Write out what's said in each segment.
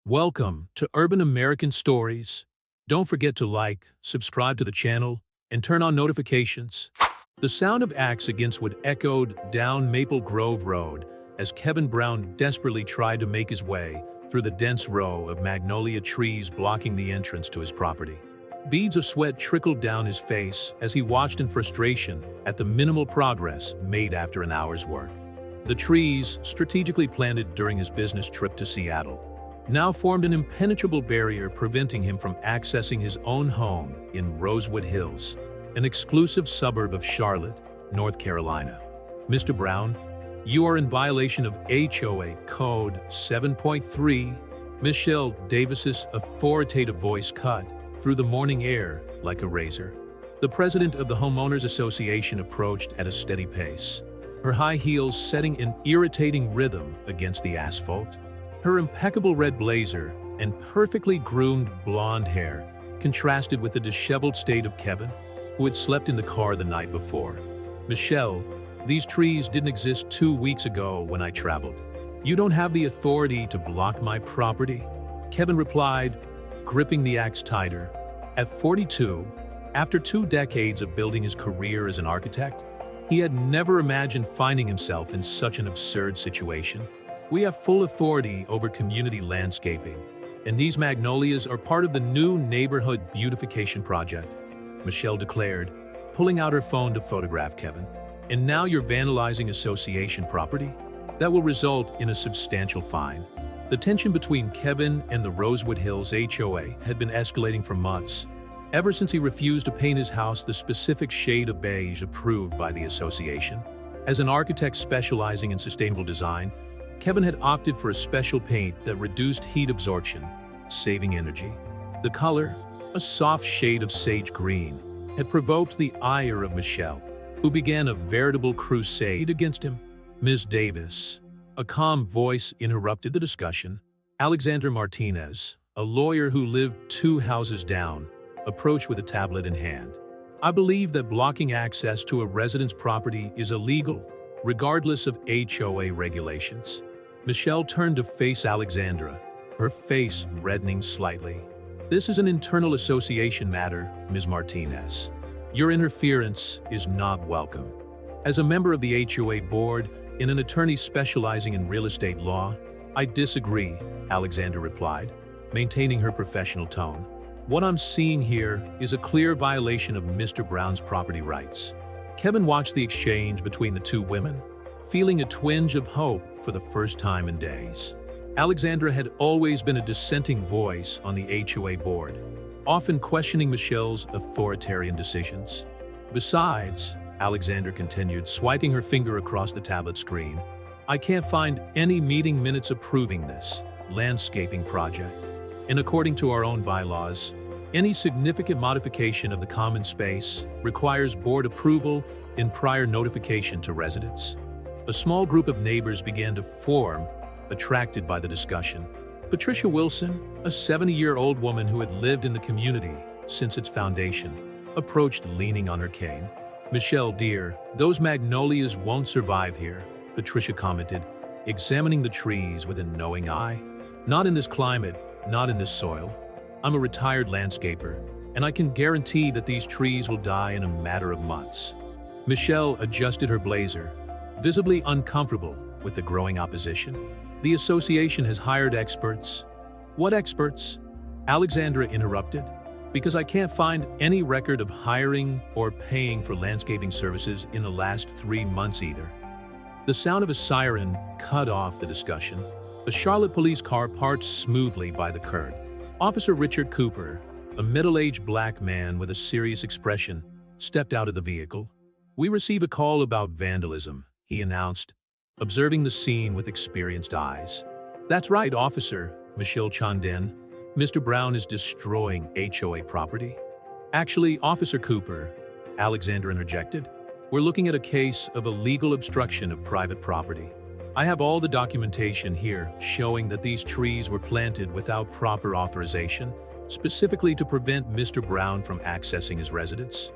Welcome to Urban American Stories. Don't forget to like, subscribe to the channel, and turn on notifications. The sound of axe against wood echoed down Maple Grove Road as Kevin Brown desperately tried to make his way through the dense row of magnolia trees blocking the entrance to his property. Beads of sweat trickled down his face as he watched in frustration at the minimal progress made after an hour's work. The trees, strategically planted during his business trip to Seattle, now formed an impenetrable barrier preventing him from accessing his own home in Rosewood Hills, an exclusive suburb of Charlotte, North Carolina. Mr. Brown, you are in violation of HOA Code 7.3. Michelle Davis's authoritative voice cut through the morning air like a razor. The president of the Homeowners Association approached at a steady pace, her high heels setting an irritating rhythm against the asphalt. Her impeccable red blazer and perfectly groomed blonde hair contrasted with the disheveled state of Kevin, who had slept in the car the night before. Michelle, these trees didn't exist 2 weeks ago when I traveled. You don't have the authority to block my property, Kevin replied, gripping the axe tighter. At 42, after 2 decades of building his career as an architect, he had never imagined finding himself in such an absurd situation. We have full authority over community landscaping, and these magnolias are part of the new neighborhood beautification project, Michelle declared, pulling out her phone to photograph Kevin. And now you're vandalizing association property? That will result in a substantial fine. The tension between Kevin and the Rosewood Hills HOA had been escalating for months, ever since he refused to paint his house the specific shade of beige approved by the association. As an architect specializing in sustainable design, Kevin had opted for a special paint that reduced heat absorption, saving energy. The color, a soft shade of sage green, had provoked the ire of Michelle, who began a veritable crusade against him. Ms. Davis, a calm voice interrupted the discussion. Alexander Martinez, a lawyer who lived 2 houses down, approached with a tablet in hand. I believe that blocking access to a resident's property is illegal, regardless of HOA regulations. Michelle turned to face Alexandra, her face reddening slightly. This is an internal association matter, Ms. Martinez. Your interference is not welcome. As a member of the HOA board and an attorney specializing in real estate law, I disagree, Alexandra replied, maintaining her professional tone. What I'm seeing here is a clear violation of Mr. Brown's property rights. Kevin watched the exchange between the 2 women, feeling a twinge of hope for the first time in days. Alexandra had always been a dissenting voice on the HOA board, often questioning Michelle's authoritarian decisions. Besides, Alexandra continued, swiping her finger across the tablet screen, I can't find any meeting minutes approving this landscaping project. And according to our own bylaws, any significant modification of the common space requires board approval and prior notification to residents. A small group of neighbors began to form, attracted by the discussion. Patricia Wilson, a 70-year-old woman who had lived in the community since its foundation, approached leaning on her cane. Michelle, dear, those magnolias won't survive here, Patricia commented, examining the trees with a knowing eye. Not in this climate, not in this soil. I'm a retired landscaper, and I can guarantee that these trees will die in a matter of months. Michelle adjusted her blazer, visibly uncomfortable with the growing opposition. The association has hired experts. What experts? Alexandra interrupted. Because I can't find any record of hiring or paying for landscaping services in the last 3 months either. The sound of a siren cut off the discussion. A Charlotte police car parked smoothly by the curb. Officer Richard Cooper, a middle-aged black man with a serious expression, stepped out of the vehicle. We receive a call about vandalism, he announced, observing the scene with experienced eyes. That's right, officer, Michelle chimed in. Mr. Brown is destroying HOA property. Actually, Officer Cooper, Alexander interjected, we're looking at a case of illegal obstruction of private property. I have all the documentation here showing that these trees were planted without proper authorization, specifically to prevent Mr. Brown from accessing his residence.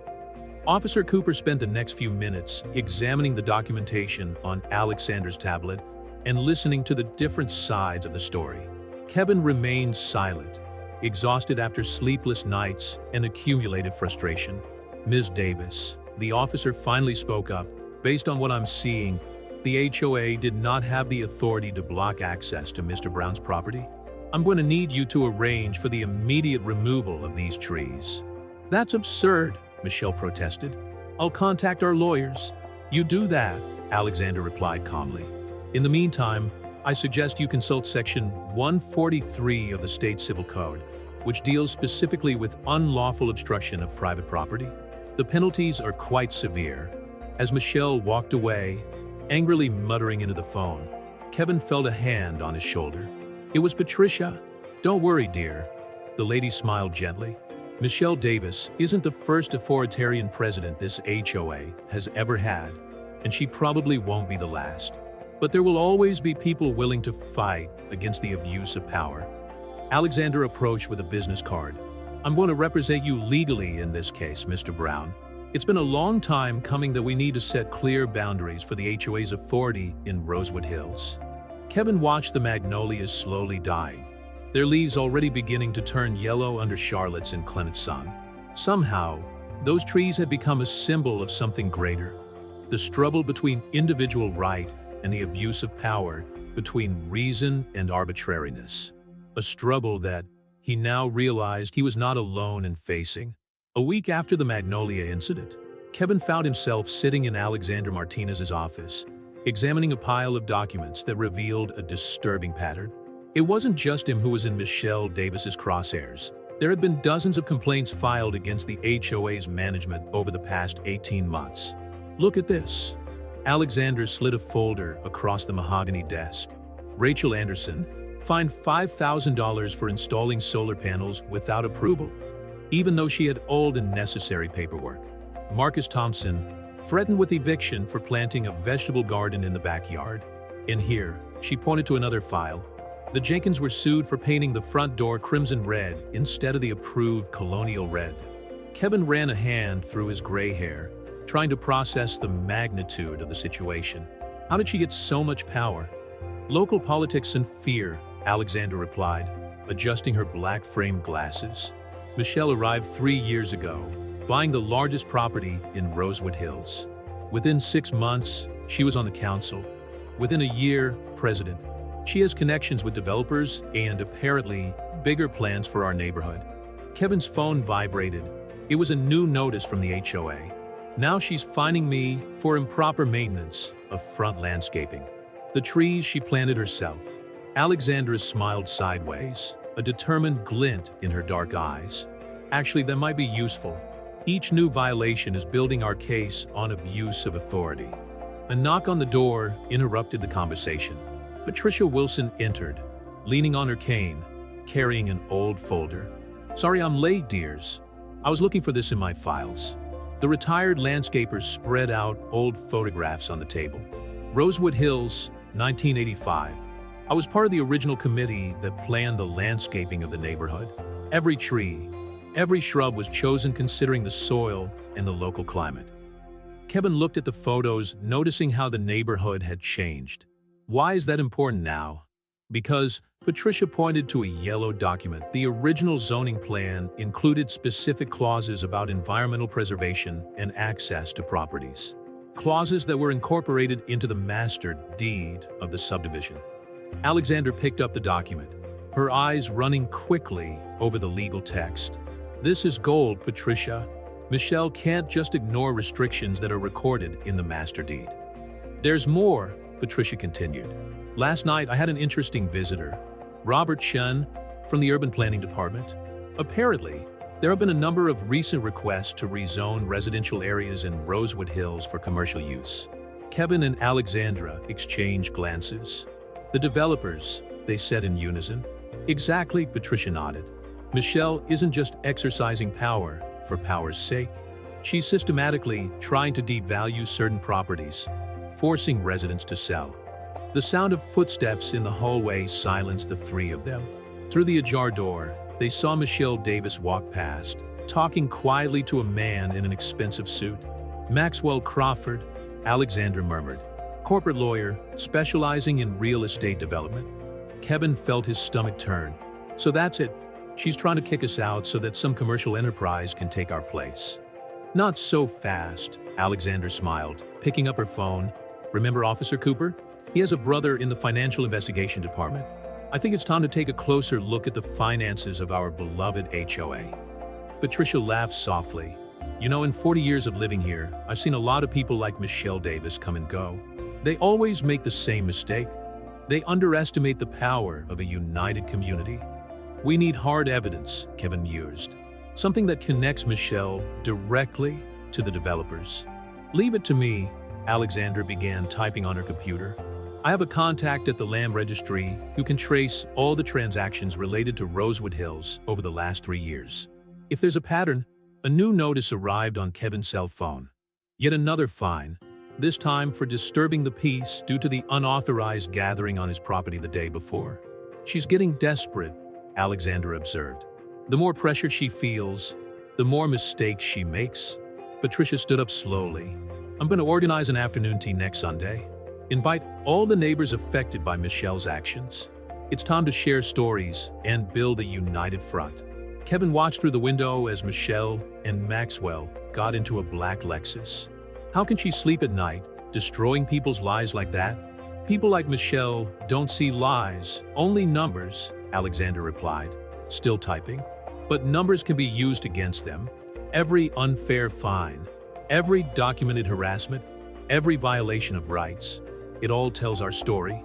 Officer Cooper spent the next few minutes examining the documentation on Alexander's tablet and listening to the different sides of the story. Kevin remained silent, exhausted after sleepless nights and accumulated frustration. Ms. Davis, the officer finally spoke up. Based on what I'm seeing, the HOA did not have the authority to block access to Mr. Brown's property. I'm going to need you to arrange for the immediate removal of these trees. That's absurd, Michelle protested. I'll contact our lawyers. You do that, Alexander replied calmly. In the meantime, I suggest you consult Section 143 of the State Civil Code, which deals specifically with unlawful obstruction of private property. The penalties are quite severe. As Michelle walked away, angrily muttering into the phone, Kevin felt a hand on his shoulder. It was Patricia. Don't worry, dear. The lady smiled gently. Michelle Davis isn't the first authoritarian president this HOA has ever had, and she probably won't be the last. But there will always be people willing to fight against the abuse of power. Alexander approached with a business card. I'm going to represent you legally in this case, Mr. Brown. It's been a long time coming that we need to set clear boundaries for the HOA's authority in Rosewood Hills. Kevin watched the magnolias slowly dying, their leaves already beginning to turn yellow under Charlotte's inclement sun. Somehow, those trees had become a symbol of something greater, the struggle between individual right and the abuse of power, between reason and arbitrariness. A struggle that he now realized he was not alone in facing. A week after the Magnolia incident, Kevin found himself sitting in Alexander Martinez's office, examining a pile of documents that revealed a disturbing pattern. It wasn't just him who was in Michelle Davis's crosshairs. There had been dozens of complaints filed against the HOA's management over the past 18 months. Look at this. Alexander slid a folder across the mahogany desk. Rachel Anderson, fined $5,000 for installing solar panels without approval, even though she had all the necessary paperwork. Marcus Thompson, threatened with eviction for planting a vegetable garden in the backyard. In here, she pointed to another file. The Jenkins were sued for painting the front door crimson red instead of the approved colonial red. Kevin ran a hand through his gray hair, trying to process the magnitude of the situation. How did she get so much power? Local politics and fear, Alexander replied, adjusting her black-framed glasses. Michelle arrived 3 years ago, buying the largest property in Rosewood Hills. Within 6 months, she was on the council. Within a year, president. She has connections with developers and, apparently, bigger plans for our neighborhood. Kevin's phone vibrated. It was a new notice from the HOA. Now she's fining me for improper maintenance of front landscaping. The trees she planted herself. Alexandra smiled sideways, a determined glint in her dark eyes. Actually, that might be useful. Each new violation is building our case on abuse of authority. A knock on the door interrupted the conversation. Patricia Wilson entered, leaning on her cane, carrying an old folder. Sorry I'm late, dears. I was looking for this in my files. The retired landscaper spread out old photographs on the table. Rosewood Hills, 1985. I was part of the original committee that planned the landscaping of the neighborhood. Every tree, every shrub was chosen considering the soil and the local climate. Kevin looked at the photos, noticing how the neighborhood had changed. Why is that important now? Because Patricia pointed to a yellow document. The original zoning plan included specific clauses about environmental preservation and access to properties. Clauses that were incorporated into the master deed of the subdivision. Alexander picked up the document, her eyes running quickly over the legal text. This is gold, Patricia. Michelle can't just ignore restrictions that are recorded in the master deed. There's more, Patricia continued. Last night I had an interesting visitor, Robert Chen, from the Urban Planning Department. Apparently, there have been a number of recent requests to rezone residential areas in Rosewood Hills for commercial use. Kevin and Alexandra exchanged glances. The developers, they said in unison. Exactly, Patricia nodded. Michelle isn't just exercising power for power's sake. She's systematically trying to devalue certain properties, forcing residents to sell. The sound of footsteps in the hallway silenced the three of them. Through the ajar door, they saw Michelle Davis walk past, talking quietly to a man in an expensive suit. Maxwell Crawford, Alexander murmured. Corporate lawyer, specializing in real estate development. Kevin felt his stomach turn. So that's it. She's trying to kick us out so that some commercial enterprise can take our place. Not so fast, Alexander smiled, picking up her phone. Remember Officer Cooper? He has a brother in the Financial Investigation Department. I think it's time to take a closer look at the finances of our beloved HOA. Patricia laughed softly. You know, in 40 years of living here, I've seen a lot of people like Michelle Davis come and go. They always make the same mistake. They underestimate the power of a united community. We need hard evidence, Kevin mused. Something that connects Michelle directly to the developers. Leave it to me, Alexander began typing on her computer. I have a contact at the land registry who can trace all the transactions related to Rosewood Hills over the last 3 years. If there's a pattern, a new notice arrived on Kevin's cell phone. Yet another fine, this time for disturbing the peace due to the unauthorized gathering on his property the day before. She's getting desperate, Alexander observed. The more pressure she feels, the more mistakes she makes. Patricia stood up slowly. I'm going to organize an afternoon tea next Sunday. Invite all the neighbors affected by Michelle's actions. It's time to share stories and build a united front. Kevin watched through the window as Michelle and Maxwell got into a black Lexus. How can she sleep at night, destroying people's lives like that? People like Michelle don't see lies, only numbers, Alexander replied, still typing. But numbers can be used against them. Every unfair fine, every documented harassment, every violation of rights, it all tells our story.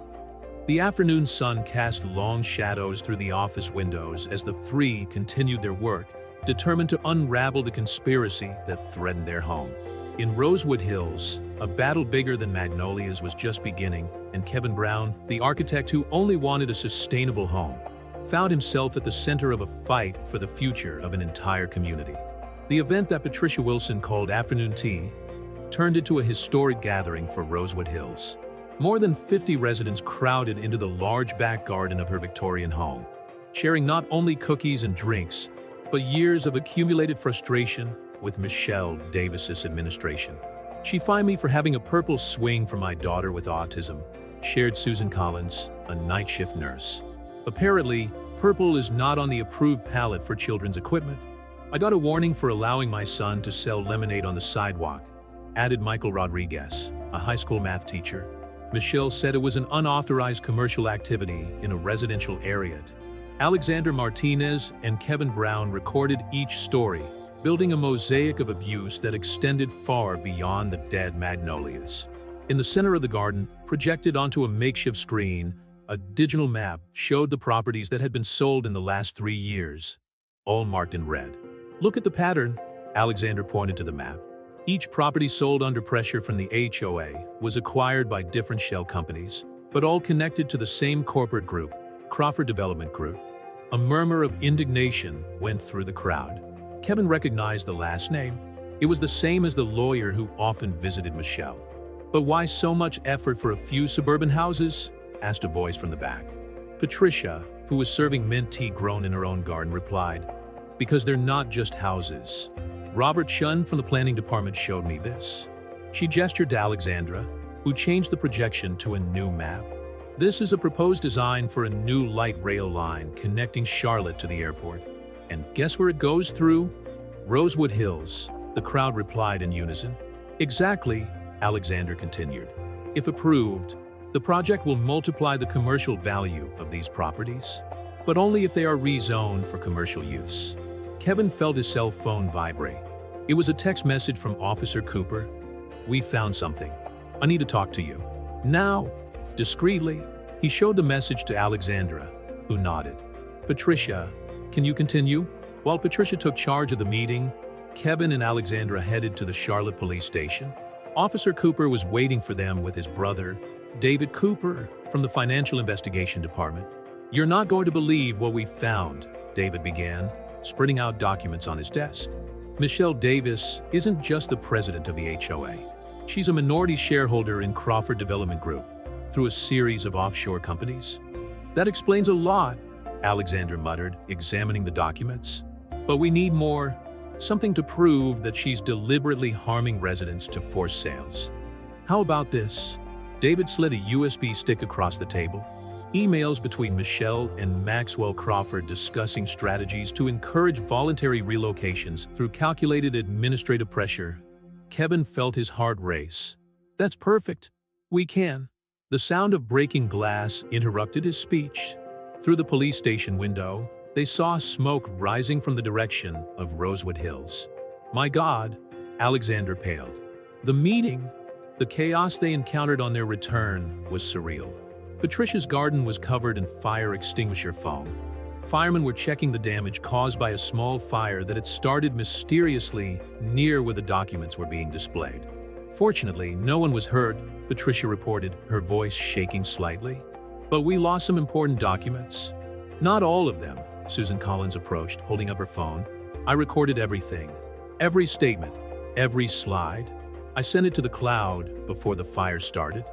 The afternoon sun cast long shadows through the office windows as the three continued their work, determined to unravel the conspiracy that threatened their home. In Rosewood Hills, a battle bigger than Magnolia's was just beginning, and Kevin Brown, the architect who only wanted a sustainable home, found himself at the center of a fight for the future of an entire community. The event that Patricia Wilson called Afternoon Tea turned into a historic gathering for Rosewood Hills. More than 50 residents crowded into the large back garden of her Victorian home, sharing not only cookies and drinks, but years of accumulated frustration with Michelle Davis's administration. She fined me for having a purple swing for my daughter with autism, shared Susan Collins, a night shift nurse. Apparently, purple is not on the approved palette for children's equipment. I got a warning for allowing my son to sell lemonade on the sidewalk, added Michael Rodriguez, a high school math teacher. Michelle said it was an unauthorized commercial activity in a residential area. Alexander Martinez and Kevin Brown recorded each story, building a mosaic of abuse that extended far beyond the dead magnolias. In the center of the garden, projected onto a makeshift screen, a digital map showed the properties that had been sold in the last 3 years, all marked in red. Look at the pattern, Alexander pointed to the map. Each property sold under pressure from the HOA was acquired by different shell companies, but all connected to the same corporate group, Crawford Development Group. A murmur of indignation went through the crowd. Kevin recognized the last name. It was the same as the lawyer who often visited Michelle. But why so much effort for a few suburban houses? Asked a voice from the back. Patricia, who was serving mint tea grown in her own garden, replied, because they're not just houses. Robert Chun from the planning department showed me this. She gestured to Alexandra, who changed the projection to a new map. This is a proposed design for a new light rail line connecting Charlotte to the airport. And guess where it goes through? Rosewood Hills, the crowd replied in unison. Exactly, Alexander continued. If approved, the project will multiply the commercial value of these properties, but only if they are rezoned for commercial use. Kevin felt his cell phone vibrate. It was a text message from Officer Cooper. We found something. I need to talk to you. Now, discreetly, he showed the message to Alexandra, who nodded. Patricia, can you continue? While Patricia took charge of the meeting, Kevin and Alexandra headed to the Charlotte police station. Officer Cooper was waiting for them with his brother, David Cooper, from the Financial Investigation Department. You're not going to believe what we found, David began, spreading out documents on his desk. Michelle Davis isn't just the president of the HOA. She's a minority shareholder in Crawford Development Group through a series of offshore companies. That explains a lot, Alexander muttered, examining the documents. But we need more, something to prove that she's deliberately harming residents to force sales. How about this? David slid a USB stick across the table. Emails between Michelle and Maxwell Crawford discussing strategies to encourage voluntary relocations through calculated administrative pressure. Kevin felt his heart race. That's perfect. We can. The sound of breaking glass interrupted his speech. Through the police station window, they saw smoke rising from the direction of Rosewood Hills. My God, Alexander paled. The meeting, the chaos they encountered on their return, was surreal. Patricia's garden was covered in fire extinguisher foam. Firemen were checking the damage caused by a small fire that had started mysteriously near where the documents were being displayed. Fortunately, no one was hurt, Patricia reported, her voice shaking slightly. But we lost some important documents. Not all of them, Susan Collins approached, holding up her phone. I recorded everything. Every statement, every slide. I sent it to the cloud before the fire started.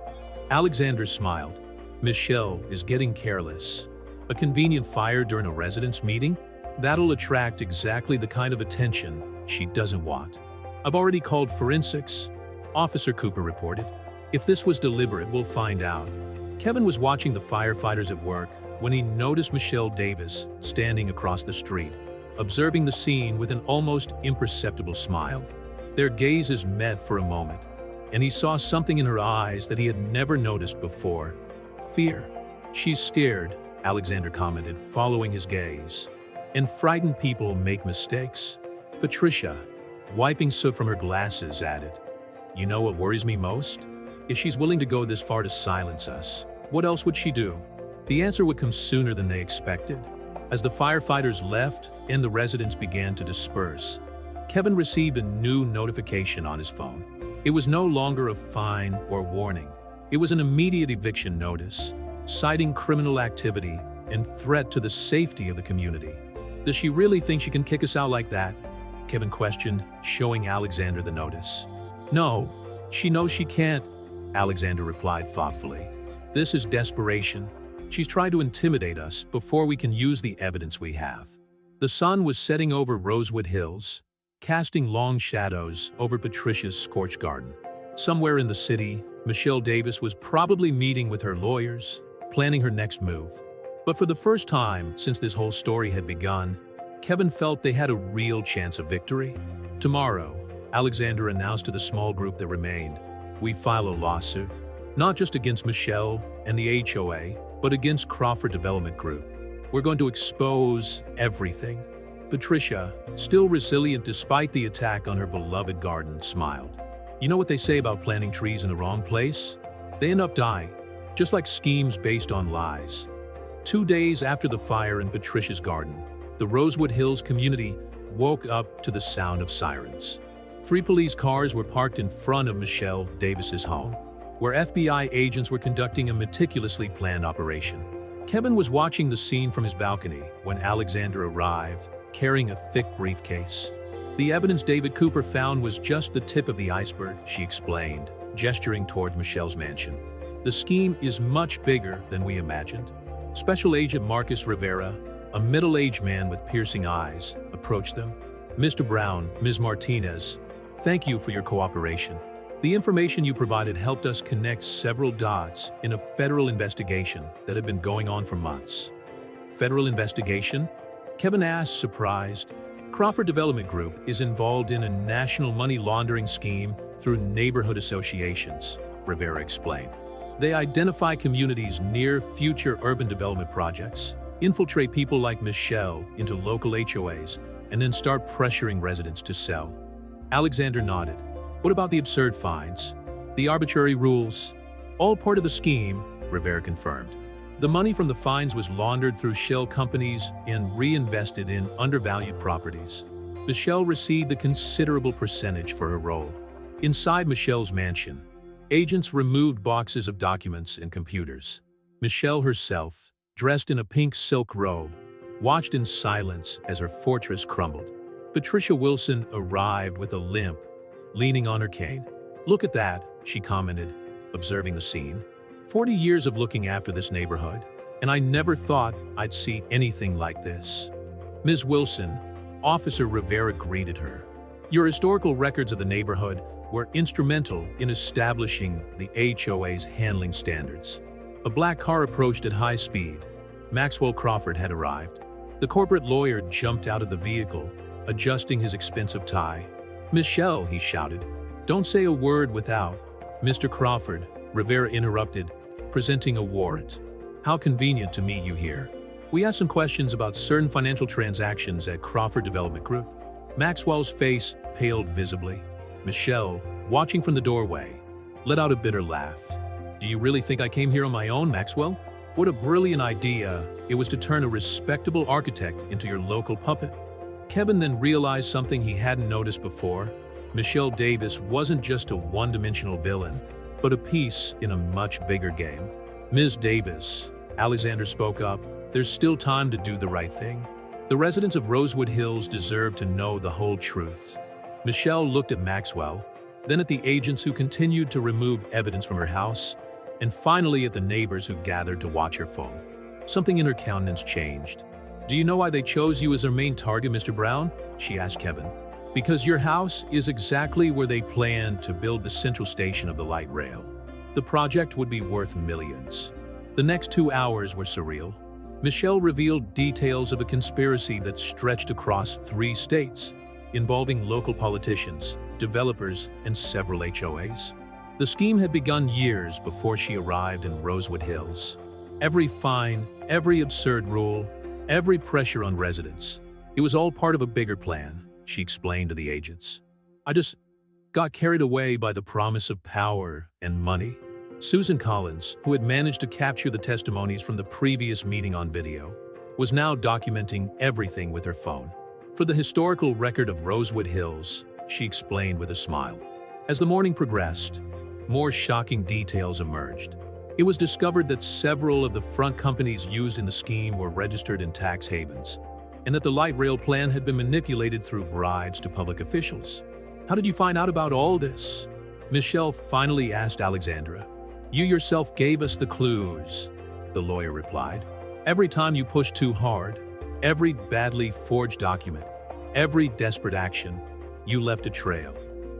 Alexander smiled. Michelle is getting careless. A convenient fire during a residence meeting? That'll attract exactly the kind of attention she doesn't want. I've already called forensics, Officer Cooper reported. If this was deliberate, we'll find out. Kevin was watching the firefighters at work when he noticed Michelle Davis standing across the street, observing the scene with an almost imperceptible smile. Their gazes met for a moment, and he saw something in her eyes that he had never noticed before. Fear. She's scared, Alexander commented, following his gaze. And frightened people make mistakes. Patricia, wiping soot from her glasses, added, You know what worries me most? If she's willing to go this far to silence us, what else would she do? The answer would come sooner than they expected. As the firefighters left and the residents began to disperse, Kevin received a new notification on his phone. It was no longer a fine or warning. It was an immediate eviction notice, citing criminal activity and threat to the safety of the community. Does she really think she can kick us out like that? Kevin questioned, showing Alexander the notice. No, she knows she can't, Alexander replied thoughtfully. This is desperation. She's tried to intimidate us before we can use the evidence we have. The sun was setting over Rosewood Hills, casting long shadows over Patricia's scorched garden. Somewhere in the city, Michelle Davis was probably meeting with her lawyers, planning her next move. But for the first time since this whole story had begun, Kevin felt they had a real chance of victory. Tomorrow, Alexander announced to the small group that remained, we file a lawsuit, not just against Michelle and the HOA, but against Crawford Development Group. We're going to expose everything. Patricia, still resilient despite the attack on her beloved garden, smiled. You know what they say about planting trees in the wrong place? They end up dying, just like schemes based on lies. 2 days after the fire in Patricia's garden, the Rosewood Hills community woke up to the sound of sirens. 3 police cars were parked in front of Michelle Davis's home, where FBI agents were conducting a meticulously planned operation. Kevin was watching the scene from his balcony when Alexander arrived, carrying a thick briefcase. The evidence David Cooper found was just the tip of the iceberg, she explained, gesturing toward Michelle's mansion. The scheme is much bigger than we imagined. Special Agent Marcus Rivera, a middle-aged man with piercing eyes, approached them. Mr. Brown, Ms. Martinez, thank you for your cooperation. The information you provided helped us connect several dots in a federal investigation that had been going on for months. Federal investigation? Kevin asked, surprised. Crawford Development Group is involved in a national money laundering scheme through neighborhood associations, Rivera explained. They identify communities near future urban development projects, infiltrate people like Michelle into local HOAs, and then start pressuring residents to sell. Alexander nodded. What about the absurd fines? The arbitrary rules? All part of the scheme, Rivera confirmed. The money from the fines was laundered through shell companies and reinvested in undervalued properties. Michelle received a considerable percentage for her role. Inside Michelle's mansion, agents removed boxes of documents and computers. Michelle herself, dressed in a pink silk robe, watched in silence as her fortress crumbled. Patricia Wilson arrived with a limp, leaning on her cane. Look at that, she commented, observing the scene. 40 years of looking after this neighborhood, and I never thought I'd see anything like this. Ms. Wilson, Officer Rivera greeted her. Your historical records of the neighborhood were instrumental in establishing the HOA's handling standards. A black car approached at high speed. Maxwell Crawford had arrived. The corporate lawyer jumped out of the vehicle, adjusting his expensive tie. "Michelle," he shouted, "don't say a word without." "Mr. Crawford," Rivera interrupted, presenting a warrant. "How convenient to meet you here. We asked some questions about certain financial transactions at Crawford Development Group." Maxwell's face paled visibly. Michelle, watching from the doorway, let out a bitter laugh. "Do you really think I came here on my own, Maxwell? What a brilliant idea it was to turn a respectable architect into your local puppet." Kevin then realized something he hadn't noticed before. Michelle Davis wasn't just a one-dimensional villain, but a piece in a much bigger game. "Ms. Davis," Alexander spoke up, "there's still time to do the right thing. The residents of Rosewood Hills deserve to know the whole truth." Michelle looked at Maxwell, then at the agents who continued to remove evidence from her house, and finally at the neighbors who gathered to watch her fall. Something in her countenance changed. "Do you know why they chose you as their main target, Mr. Brown?" she asked Kevin. "Because your house is exactly where they planned to build the central station of the light rail. The project would be worth millions." The next 2 hours were surreal. Michelle revealed details of a conspiracy that stretched across 3 states, involving local politicians, developers, and several HOAs. The scheme had begun years before she arrived in Rosewood Hills. Every fine, every absurd rule, every pressure on residents. It was all part of a bigger plan, she explained to the agents. "I just got carried away by the promise of power and money." Susan Collins, who had managed to capture the testimonies from the previous meeting on video, was now documenting everything with her phone. "For the historical record of Rosewood Hills," she explained with a smile. As the morning progressed, more shocking details emerged. It was discovered that several of the front companies used in the scheme were registered in tax havens, and that the light rail plan had been manipulated through bribes to public officials. "How did you find out about all this?" Michelle finally asked Alexandra. "You yourself gave us the clues," the lawyer replied. "Every time you pushed too hard, every badly forged document, every desperate action, you left a trail.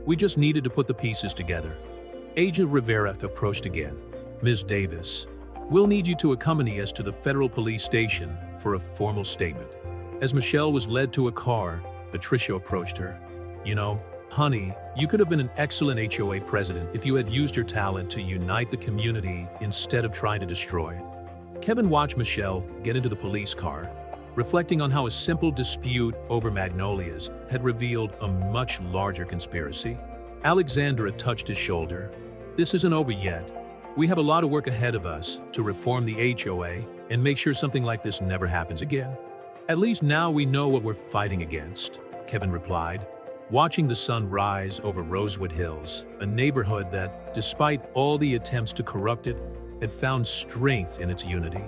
We just needed to put the pieces together." Agent Rivera approached again. "Ms. Davis, we'll need you to accompany us to the federal police station for a formal statement." As Michelle was led to a car, Patricia approached her. "You know, honey, you could have been an excellent HOA president if you had used your talent to unite the community instead of trying to destroy it." Kevin watched Michelle get into the police car, reflecting on how a simple dispute over magnolias had revealed a much larger conspiracy. Alexandra touched his shoulder. "This isn't over yet. We have a lot of work ahead of us to reform the HOA and make sure something like this never happens again." "At least now we know what we're fighting against," Kevin replied, watching the sun rise over Rosewood Hills, a neighborhood that, despite all the attempts to corrupt it, had found strength in its unity.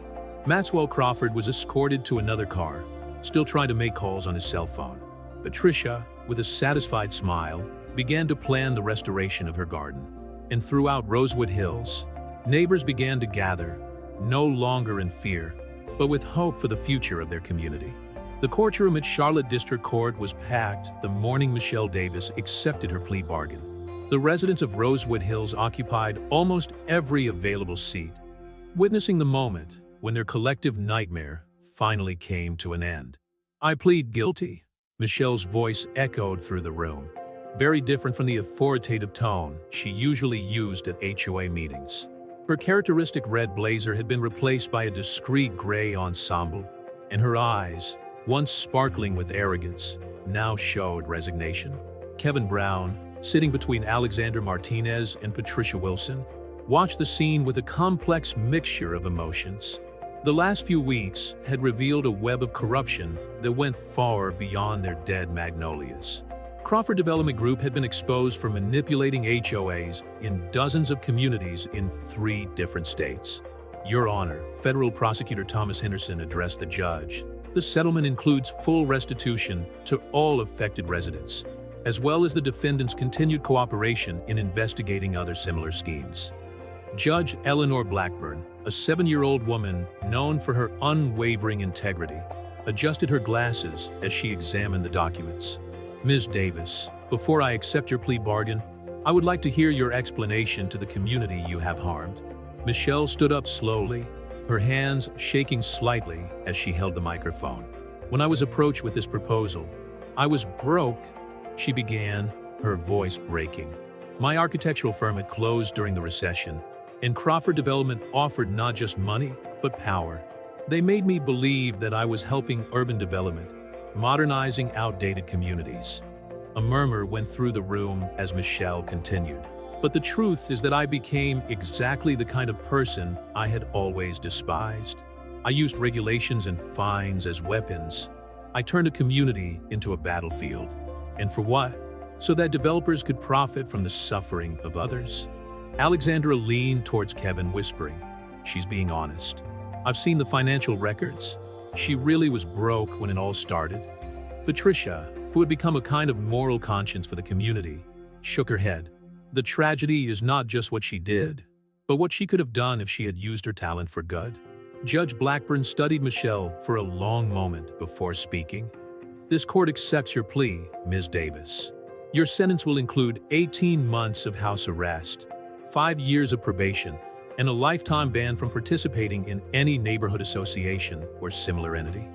Maxwell Crawford was escorted to another car, still trying to make calls on his cell phone. Patricia, with a satisfied smile, began to plan the restoration of her garden. And throughout Rosewood Hills, neighbors began to gather, no longer in fear, but with hope for the future of their community. The courtroom at Charlotte District Court was packed the morning Michelle Davis accepted her plea bargain. The residents of Rosewood Hills occupied almost every available seat, witnessing the moment when their collective nightmare finally came to an end. "I plead guilty," Michelle's voice echoed through the room, very different from the authoritative tone she usually used at HOA meetings. Her characteristic red blazer had been replaced by a discreet gray ensemble, and her eyes, once sparkling with arrogance, now showed resignation. Kevin Brown, sitting between Alexander Martinez and Patricia Wilson, watched the scene with a complex mixture of emotions. The last few weeks had revealed a web of corruption that went far beyond their dead magnolias. Crawford Development Group had been exposed for manipulating HOAs in dozens of communities in 3 different states. "Your Honor," Federal Prosecutor Thomas Henderson addressed the judge, "the settlement includes full restitution to all affected residents, as well as the defendants' continued cooperation in investigating other similar schemes." Judge Eleanor Blackburn, a 7-year-old woman known for her unwavering integrity, adjusted her glasses as she examined the documents. "Ms. Davis, before I accept your plea bargain, I would like to hear your explanation to the community you have harmed." Michelle stood up slowly, her hands shaking slightly as she held the microphone. "When I was approached with this proposal, I was broke," she began, her voice breaking. "My architectural firm had closed during the recession, and Crawford Development offered not just money, but power. They made me believe that I was helping urban development, modernizing outdated communities." A murmur went through the room as Michelle continued. "But the truth is that I became exactly the kind of person I had always despised. I used regulations and fines as weapons. I turned a community into a battlefield. And for what? So that developers could profit from the suffering of others." Alexandra leaned towards Kevin, whispering, "She's being honest. I've seen the financial records. She really was broke when it all started." Patricia, who had become a kind of moral conscience for the community, shook her head. "The tragedy is not just what she did, but what she could have done if she had used her talent for good." Judge Blackburn studied Michelle for a long moment before speaking. "This court accepts your plea, Ms. Davis. Your sentence will include 18 months of house arrest, 5 years of probation, and a lifetime ban from participating in any neighborhood association or similar entity."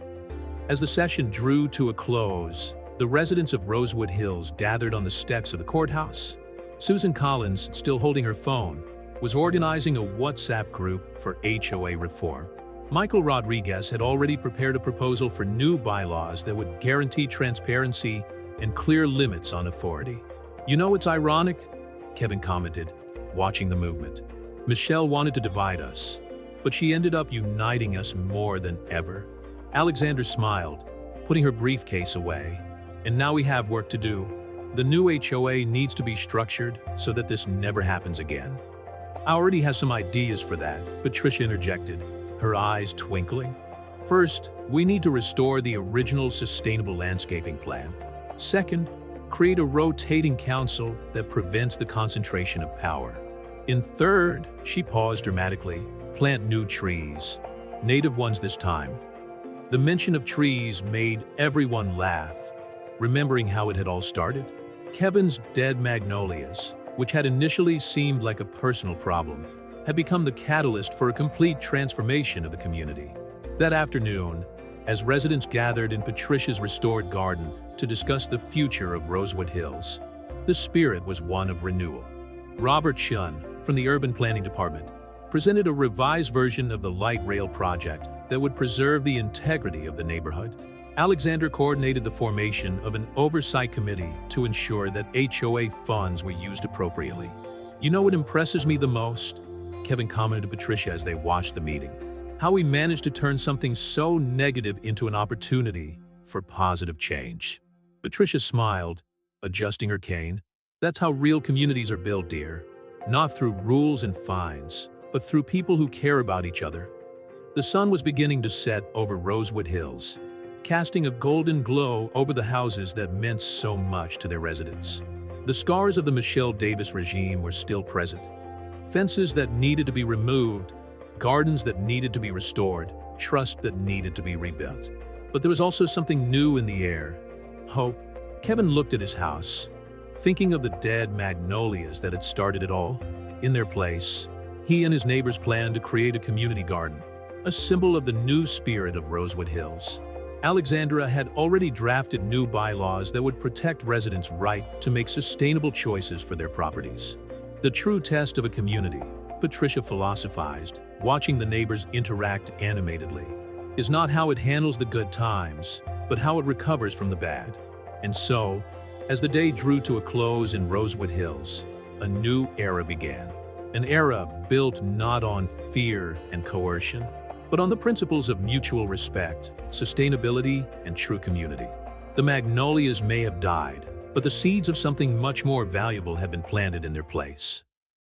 As the session drew to a close, the residents of Rosewood Hills gathered on the steps of the courthouse. Susan Collins, still holding her phone, was organizing a WhatsApp group for HOA reform. Michael Rodriguez had already prepared a proposal for new bylaws that would guarantee transparency and clear limits on authority. "You know, it's ironic," Kevin commented, watching the movement. "Michelle wanted to divide us, but she ended up uniting us more than ever." Alexander smiled, putting her briefcase away. "And now we have work to do. The new HOA needs to be structured so that this never happens again." "I already have some ideas for that," Patricia interjected, her eyes twinkling. "First, we need to restore the original sustainable landscaping plan. Second, create a rotating council that prevents the concentration of power. And third," she paused dramatically, "plant new trees. Native ones this time." The mention of trees made everyone laugh, remembering how it had all started. Kevin's dead magnolias, which had initially seemed like a personal problem, had become the catalyst for a complete transformation of the community. That afternoon, as residents gathered in Patricia's restored garden to discuss the future of Rosewood Hills, the spirit was one of renewal. Robert Shun, from the Urban Planning Department, presented a revised version of the light rail project that would preserve the integrity of the neighborhood. Alexander coordinated the formation of an oversight committee to ensure that HOA funds were used appropriately. "You know what impresses me the most?" Kevin commented to Patricia as they watched the meeting. "How we managed to turn something so negative into an opportunity for positive change." Patricia smiled, adjusting her cane. "That's how real communities are built, dear. Not through rules and fines, but through people who care about each other." The sun was beginning to set over Rosewood Hills, casting a golden glow over the houses that meant so much to their residents. The scars of the Michelle Davis regime were still present. Fences that needed to be removed, gardens that needed to be restored, trust that needed to be rebuilt. But there was also something new in the air: hope. Kevin looked at his house, thinking of the dead magnolias that had started it all. In their place, he and his neighbors planned to create a community garden, a symbol of the new spirit of Rosewood Hills. Alexandra had already drafted new bylaws that would protect residents' right to make sustainable choices for their properties. The true test of a community, Patricia philosophized, watching the neighbors interact animatedly, is not how it handles the good times, but how it recovers from the bad. And so, as the day drew to a close in Rosewood Hills, a new era began. An era built not on fear and coercion, but on the principles of mutual respect, sustainability, and true community. The magnolias may have died, but the seeds of something much more valuable have been planted in their place.